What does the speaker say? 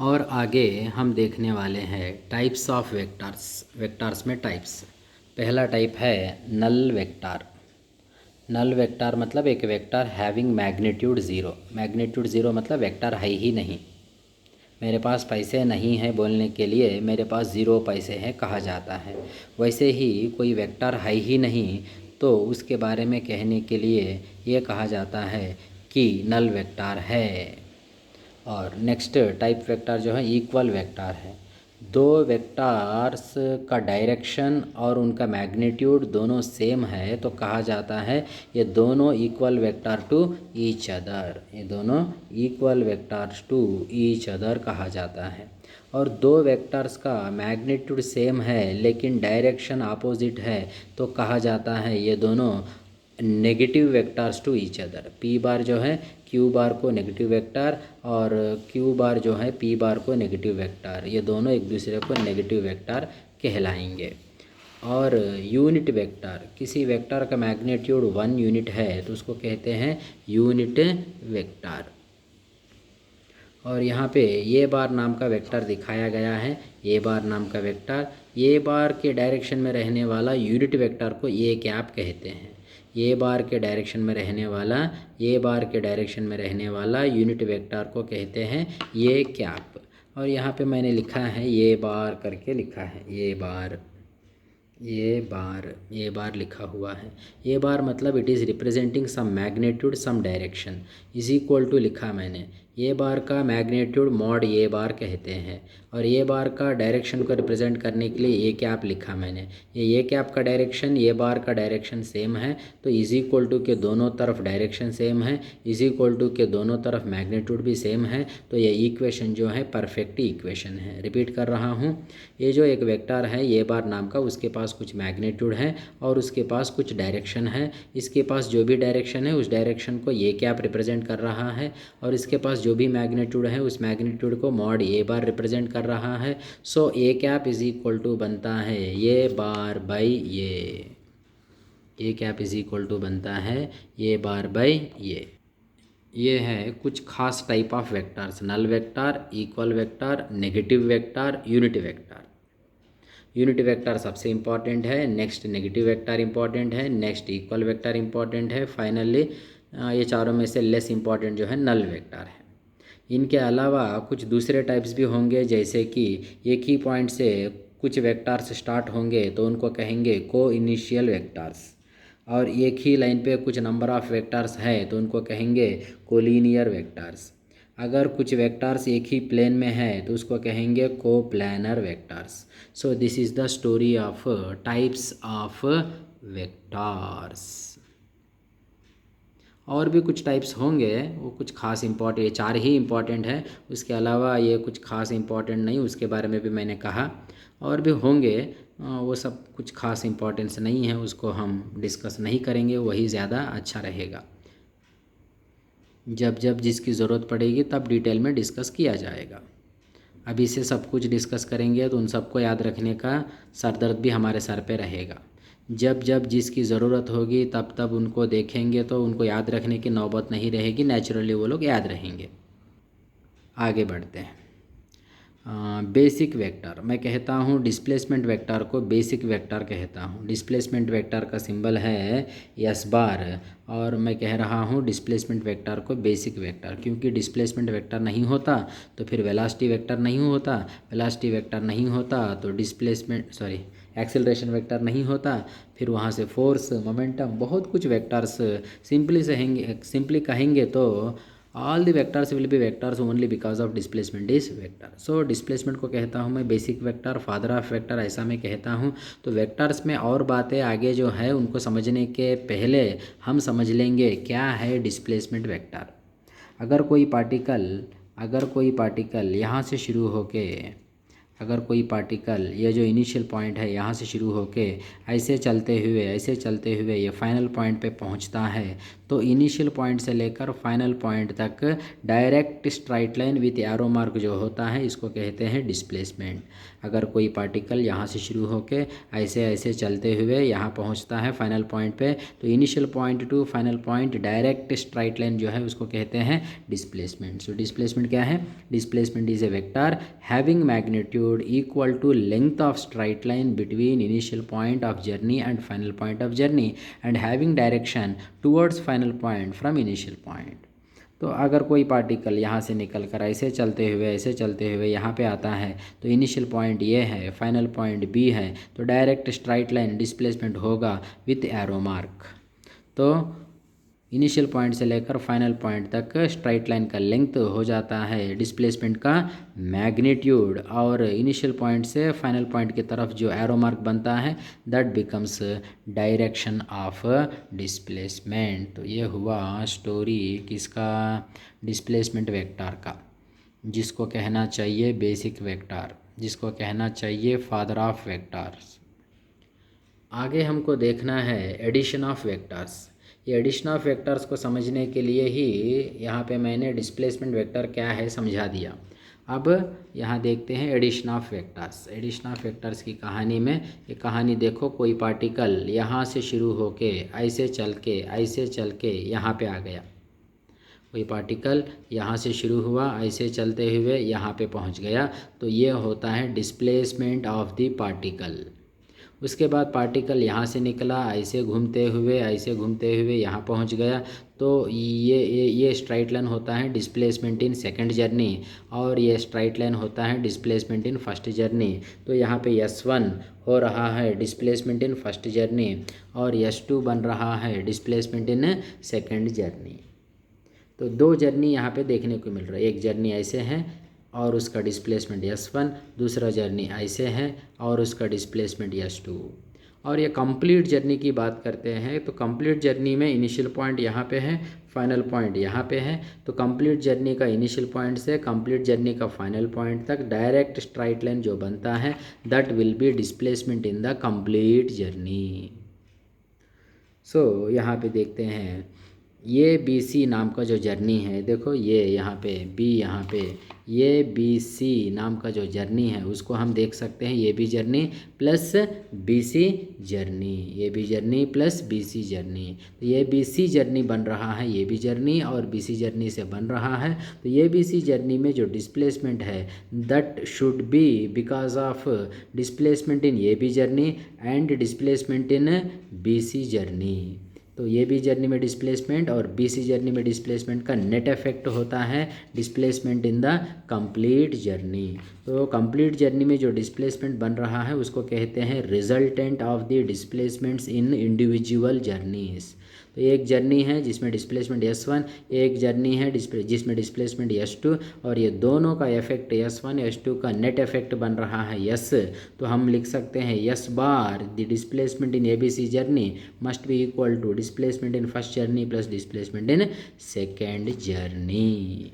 और आगे हम देखने वाले हैं टाइप्स ऑफ वेक्टर्स। वेक्टर्स में टाइप्स, पहला टाइप है नल वेक्टर। नल वेक्टर मतलब एक vector having magnitude zero. Magnitude zero मतलब वेक्टर है ही नहीं। मेरे पास पैसे नहीं हैं बोलने के लिए मेरे पास ज़ीरो पैसे हैं कहा जाता है। वैसे ही कोई वेक्टर है ही नहीं तो उसके बारे में कहने के लिए ये कहा जाता है कि नल वेक्टर है। और नेक्स्ट टाइप वेक्टर जो है इक्वल वेक्टर है। दो वेक्टर्स का डायरेक्शन और उनका मैग्नीट्यूड दोनों सेम है तो कहा जाता है ये दोनों equal vector to each other. ये दोनों equal vectors to each other कहा जाता है। और दो वेक्टर्स का मैग्नीट्यूड सेम है लेकिन डायरेक्शन अपोजिट है तो कहा जाता है ये दोनों negative vectors to each other. P bar जो है क्यू बार को नेगेटिव वेक्टर और क्यू बार जो है पी बार को नेगेटिव वेक्टर, ये दोनों एक दूसरे को नेगेटिव वेक्टर कहलाएंगे। और यूनिट वेक्टर, किसी वेक्टर का मैग्नीट्यूड 1 यूनिट है तो उसको कहते हैं यूनिट वेक्टर। और यहाँ पे ये बार नाम का वेक्टर दिखाया गया है। ये बार नाम का वेक्टर ये बार के डायरेक्शन में रहने वाला यूनिट वेक्टर को ये कैप कहते हैं। ये बार के डायरेक्शन में रहने वाला ये बार के डायरेक्शन में रहने वाला यूनिट वेक्टर को कहते हैं ये कैप। और यहाँ पे मैंने लिखा है ये बार करके लिखा है। ये बार लिखा हुआ है। ये बार मतलब it is representing some magnitude some direction is equal to लिखा मैंने। ये बार का मैग्नीट्यूड मॉड ये बार कहते हैं और ये बार का डायरेक्शन को रिप्रेजेंट करने के लिए ये कैप लिखा मैंने। ये कैप का डायरेक्शन ये बार का डायरेक्शन सेम है तो इज इक्वल टू के दोनों तरफ डायरेक्शन सेम है, इज इक्वल टू के दोनों तरफ मैग्नीट्यूड भी सेम है तो ये इक्वेशन जो है परफेक्ट इक्वेशन है। रिपीट कर रहा हूँ, ये जो एक वेक्टर है ये बार नाम का, उसके पास कुछ मैग्नीट्यूड है और उसके पास कुछ डायरेक्शन है। इसके पास जो भी डायरेक्शन है उस डायरेक्शन को ये कैप रिप्रेजेंट कर रहा है और इसके पास जो भी मैग्नीट्यूड है उस मैग्नीट्यूड को मॉड ए बार रिप्रेजेंट कर रहा है। सो A cap is equal to बनता है ये बार बाई ये। A cap is equal to बनता है ये बार बाई ये। ये है कुछ खास type of vectors, null vector, equal vector, negative vector, unit vector. Unit vector सबसे इम्पॉर्टेंट है, नेक्स्ट नेगेटिव वेक्टर इम्पॉर्टेंट है, नेक्स्ट इक्वल वेक्टर इम्पॉर्टेंट है, फाइनली ये चारों में से लेस इम्पॉर्टेंट जो है नल वेक्टर है। इनके अलावा कुछ दूसरे टाइप्स भी होंगे जैसे कि एक ही पॉइंट से कुछ वेक्टर्स स्टार्ट होंगे तो उनको कहेंगे को इनिशियल वेक्टर्स। और एक ही लाइन पे कुछ नंबर ऑफ वेक्टर्स है तो उनको कहेंगे कोलिनियर वेक्टर्स। अगर कुछ वेक्टर्स एक ही प्लेन में है तो उसको कहेंगे coplanar vectors. So this is the story of types of vectors. और भी कुछ टाइप्स होंगे वो कुछ खास ये चार ही इम्पॉर्टेंट है, उसके अलावा ये कुछ खास इम्पॉर्टेंट नहीं, उसके बारे में भी मैंने कहा। और भी होंगे वो सब कुछ खास इम्पॉर्टेंस नहीं है, उसको हम डिस्कस नहीं करेंगे, वही ज़्यादा अच्छा रहेगा। जब जब जिसकी ज़रूरत पड़ेगी तब डिटेल में डिस्कस किया जाएगा। अभी से सब कुछ डिस्कस करेंगे तो उन सबको याद रखने का सर दर्द भी हमारे सर पे रहेगा। जब जब जिसकी ज़रूरत होगी तब तब उनको देखेंगे तो उनको याद रखने की नौबत नहीं रहेगी, नेचुरली वो लोग याद रहेंगे। आगे बढ़ते हैं। बेसिक वेक्टर, मैं कहता हूँ डिस्प्लेसमेंट वेक्टर को बेसिक वेक्टर कहता हूँ। डिस्प्लेसमेंट वेक्टर का सिंबल है एस बार और मैं कह रहा हूँ डिस्प्लेसमेंट वेक्टर को बेसिक वेक्टर, क्योंकि डिस्प्लेसमेंट वेक्टर नहीं होता तो फिर वेलोसिटी वेक्टर नहीं होता, वेलोसिटी वेक्टर नहीं होता तो एक्सेलरेशन वेक्टर नहीं होता, फिर वहाँ से फोर्स, मोमेंटम, बहुत कुछ वेक्टर्स सिंपली कहेंगे तो all the vectors will be vectors only because of displacement is vector. So displacement को कहता हूँ मैं basic vector, father of vector ऐसा मैं कहता हूँ। तो वेक्टर्स में और बातें आगे जो है उनको समझने के पहले हम समझ लेंगे क्या है डिस्प्लेसमेंट वेक्टर। अगर कोई पार्टिकल यहाँ से शुरू होके ये जो इनिशियल पॉइंट है यहाँ से शुरू होके ऐसे चलते हुए ये फाइनल पॉइंट पे पहुँचता है तो इनिशियल पॉइंट से लेकर फाइनल पॉइंट तक direct straight line with arrow mark जो होता है इसको कहते हैं डिस्प्लेसमेंट। अगर कोई पार्टिकल यहाँ से शुरू होके ऐसे ऐसे चलते हुए यहाँ पहुँचता है फाइनल पॉइंट पे, तो initial point two final point direct straight line जो है उसको कहते हैं डिस्प्लेसमेंट। सो डिस्प्लेसमेंट क्या है? Displacement is a vector having magnitude equal to length of straight line between initial point of journey and final point of journey and having direction towards final point from initial point. तो अगर कोई particle यहाँ से निकल कर ऐसे चलते हुए यहाँ पे आता है, तो इनिशियल पॉइंट ये है, फाइनल पॉइंट बी है, तो डायरेक्ट स्ट्राइट लाइन डिस्प्लेसमेंट होगा विथ एरो मार्क। तो इनिशियल पॉइंट से लेकर फाइनल पॉइंट तक स्ट्राइट लाइन का लेंथ हो जाता है डिस्प्लेसमेंट का मैग्नीट्यूड, और इनिशियल पॉइंट से फाइनल पॉइंट की तरफ जो एरो मार्क बनता है that becomes direction of displacement. तो ये हुआ स्टोरी किसका? डिस्प्लेसमेंट वेक्टर का, जिसको कहना चाहिए बेसिक वेक्टर, जिसको कहना चाहिए फादर ऑफ वेक्टर्स। आगे हमको देखना है एडिशन ऑफ वेक्टर्स। ये एडिशन ऑफ वेक्टर्स को समझने के लिए ही यहाँ पे मैंने डिस्प्लेसमेंट वेक्टर क्या है समझा दिया। अब यहाँ देखते हैं addition of vectors. Addition of vectors की कहानी में, ये कहानी देखो, कोई पार्टिकल यहाँ से शुरू होके ऐसे चल के यहाँ पे आ गया। कोई पार्टिकल यहाँ से शुरू हुआ, ऐसे चलते हुए यहाँ पे पहुँच गया, तो ये होता है डिस्प्लेसमेंट ऑफ द पार्टिकल। उसके बाद पार्टिकल यहाँ से निकला, ऐसे घूमते हुए यहाँ पहुँच गया, तो ये स्ट्राइट लाइन होता है डिस्प्लेसमेंट इन सेकंड जर्नी, और ये स्ट्राइट लाइन होता है डिस्प्लेसमेंट इन फर्स्ट जर्नी। तो यहाँ पे S1 हो रहा है डिस्प्लेसमेंट इन फर्स्ट जर्नी, और S2 बन रहा है डिस्प्लेसमेंट इन सेकंड जर्नी। तो दो जर्नी यहाँ पे देखने को मिल रहा है। एक जर्नी ऐसे है और उसका डिस्प्लेसमेंट S1, दूसरा जर्नी ऐसे है और उसका डिस्प्लेसमेंट S2। और ये कंप्लीट जर्नी की बात करते हैं, तो कंप्लीट जर्नी में इनिशियल पॉइंट यहाँ पे है, फाइनल पॉइंट यहाँ पे है। तो कंप्लीट जर्नी का इनिशियल पॉइंट से कंप्लीट जर्नी का फाइनल पॉइंट तक डायरेक्ट स्ट्राइट लाइन जो बनता है that will be displacement in the complete journey. So यहाँ पे देखते हैं ये BC नाम का जो जर्नी है, देखो ये यहाँ पे B, यहाँ पे ये BC नाम का जो जर्नी है उसको हम देख सकते हैं ये भी जर्नी प्लस BC जर्नी, ये भी जर्नी प्लस BC जर्नी। तो ये BC जर्नी बन रहा है, ये भी जर्नी और BC जर्नी से बन रहा है। तो ये BC जर्नी में जो डिस्प्लेसमेंट है that should be because of displacement in ये भी journey and displacement in BC journey. तो ये भी जर्नी में डिस्प्लेसमेंट और BC जर्नी में डिस्प्लेसमेंट का नेट इफेक्ट होता है displacement in the complete journey. तो कंप्लीट जर्नी में जो डिस्प्लेसमेंट बन रहा है उसको कहते हैं resultant of the displacements in individual journeys. तो एक जर्नी है जिसमें डिस्प्लेसमेंट S1, एक जर्नी है जिसमें डिस्प्लेसमेंट S2, और ये दोनों का इफेक्ट S1 S2 का नेट इफेक्ट बन रहा है S। तो हम लिख सकते हैं S bar the displacement in ABC journey must be equal to displacement in first journey plus displacement in second journey.